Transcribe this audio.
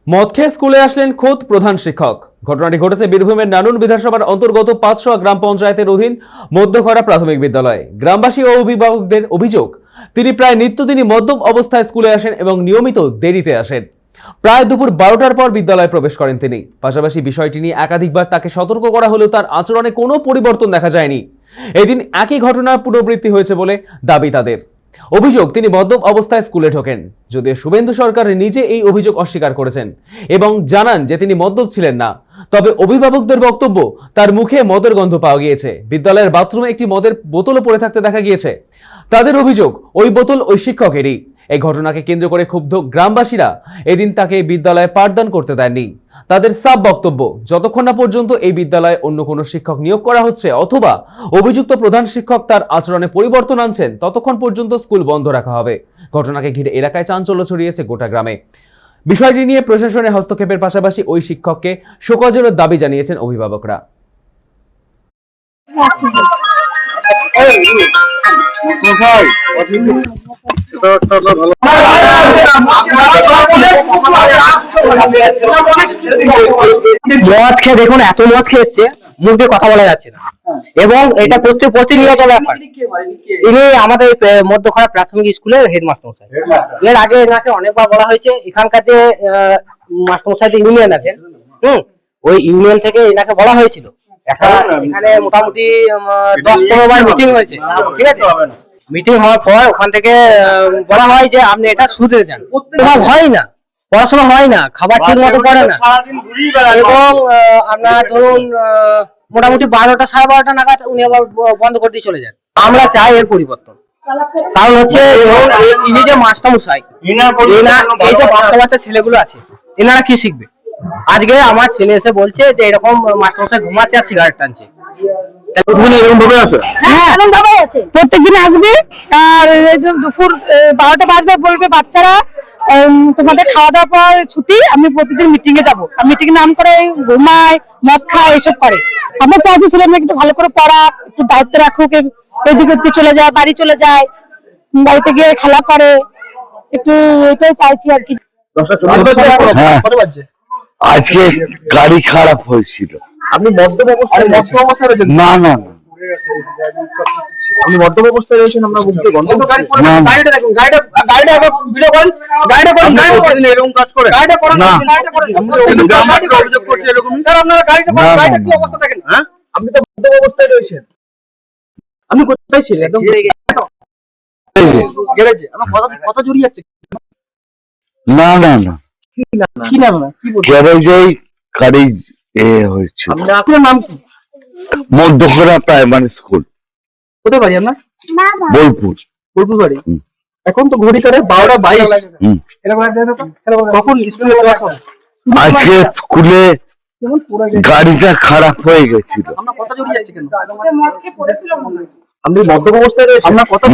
মদ খেয়ে স্কুলে আসলেন খোদ প্রধান শিক্ষক। ঘটনাটি ঘটেছে বীরভূমের নানুর বিধানসভার অন্তর্গত ৫০০ গ্রাম পঞ্চায়েতের অধীন মধ্যখরা প্রাথমিক বিদ্যালয়ে। গ্রামবাসী ও অভিভাবকদের অভিযোগ, তিনি প্রায় নিত্যদিনই মদ্যপ অবস্থায় স্কুলে আসেন এবং নিয়মিত দেরিতে আসেন। প্রায় দুপুর ১২টার পর বিদ্যালয়ে প্রবেশ করেন তিনি। পাশাপাশি বিষয়টি নিয়ে একাধিকবার তাকে সতর্ক করা হলেও তার আচরণে কোনো পরিবর্তন দেখা যায়নি। এদিন একই ঘটনার পুনরাবৃত্তি হয়েছে বলে দাবি তাদের। অভিযোগ, তিনি মদ্যপ অবস্থায় স্কুলে ঢোকেন। যদিও শুভেন্দু সরকার নিজে এই অভিযোগ অস্বীকার করেছেন এবং জানান যে তিনি মদ্যপ ছিলেন না। তবে অভিভাবকদের বক্তব্য, তার মুখে মদের গন্ধ পাওয়া গিয়েছে। বিদ্যালয়ের বাথরুমে একটি মদের বোতলও পড়ে থাকতে দেখা গিয়েছে। তাদের অভিযোগ, ওই বোতল ওই শিক্ষকেরই। এই ঘটনাকে কেন্দ্র করে ক্ষুব্ধ গ্রামবাসীরা এদিন তাকে বিদ্যালয়ে পাঠদান করতে দেননি। তাদের সাফ বক্তব্য, যতক্ষণ না পর্যন্ত এই বিদ্যালয়ে অন্য কোনো শিক্ষক নিয়োগ করা হচ্ছে অথবা অভিযুক্ত প্রধান শিক্ষক তার আচরণে পরিবর্তন আনছেন, ততক্ষণ পর্যন্ত স্কুল বন্ধ রাখা হবে। ঘটনাকে ঘিরে এলাকায় চাঞ্চল্য ছড়িয়েছে গোটা গ্রামে। বিষয়টি নিয়ে প্রশাসনের হস্তক্ষেপের পাশাপাশি ওই শিক্ষককে শোকজের দাবি জানিয়েছেন অভিভাবকরা। মদ খেয়ে দেখুন, এত মদ খেয়ে এসছে, মুখ দিয়ে কথা বলা যাচ্ছে না এবং এটা প্রতিনিয়ত ব্যাপার। ইনি আমাদের মধ্যখরা প্রাথমিক স্কুলের হেডমাস্টার মশাই। এর আগে এনাকে অনেকবার বলা হয়েছে, এখানকার যে মাস্টার মশাই ইউনিয়ন আছেন, ওই ইউনিয়ন থেকে এনাকে বলা হয়েছিল। এখানে মোটামুটি ১০-১৫ বার মিটিং হয়েছে, ঠিক আছে। মিটিং হওয়ার পর ওখান থেকে বলা হয় যে আপনি এটা শুধরে যান। তোমার হয় না, পড়াশোনা হয় না, খাবার ঠিক মতো পড়ে না এবং আপনার ধরুন মোটামুটি ১২টা ১২:৩০ নাগাদ উনি আবার বন্ধ করে দিয়ে চলে যান। আমরা চাই এর পরিবর্তন। কারণ হচ্ছে ইনি যে মাস্টারমশাই, এই যে বাচ্চা বাচ্চা ছেলেগুলো আছে, এনারা কি শিখবে? আজকে আমার ছেলে এসে বলছে যে এরকম মাস্টারমশাই ঘুমাচ্ছে আর সিগারেট টানছে। প্রত্যেকদিন আসবে আর দুপুর ১২টা বাজবে, বলবে বাচ্চারা তোমাদের খাওয়া দাওয়ার পর ছুটি, আমি প্রতিদিন মিটিং এ যাবো। মিটিং নাম করে ঘুমায়, মদ খায়, এসব করে। আমরা চাইছি ছেলে মেয়ে একটু ভালো করে পড়া, একটু দায়িত্ব রাখুক, এদিকে ওদিকে চলে যায়, বাড়ি চলে যায়, বাড়িতে গিয়ে খেলা করে, একটু এটাই চাইছি আর কি। আজকে গাড়ি খারাপ হয়েছিল। আপনি মদ্যপ অবস্থায় রয়েছেন? না না না, আপনি মদ্যপ অবস্থায় রয়েছেন, আমরা বুঝতে গাড়িটা দেখুন, গাড়িটা ভিডিও করেন, গাড়িটা করেন, এরকম কাজ করে, গাড়িটা করেন, গাড়িটা করেন। অভিযোগ করছে এরকম। স্যার আপনারা গাড়িটা করেন, গাড়িটা কি অবস্থা দেখেন? হ্যাঁ, আপনি তো মদ্যপ অবস্থায় রয়েছেন। আপনি কোথায় ছিলেন? একদম গ্যারেজে। আমার কথা জড়িয়ে যাচ্ছে। না না না, কি নাম না, কি বলছেন? গ্যারেজেই গাড়ি হয়েছিল। আপনার নাম কি? মধ্যখরা প্রাইমারি স্কুল। কোথায় বাড়ি আপনার? বোলপুর। বোলপুর বাড়ি। এখন তো ঘড়ি করে 12:22। কখন স্কুলে ক্লাস হবে? আজকে স্কুলে গাড়িটা খারাপ হয়ে গেছিল। আমরা কথা জড়িয়ে যাচ্ছে কেন? আপনি মদ্যপ অবস্থায় রয়েছেন? আমরা কথা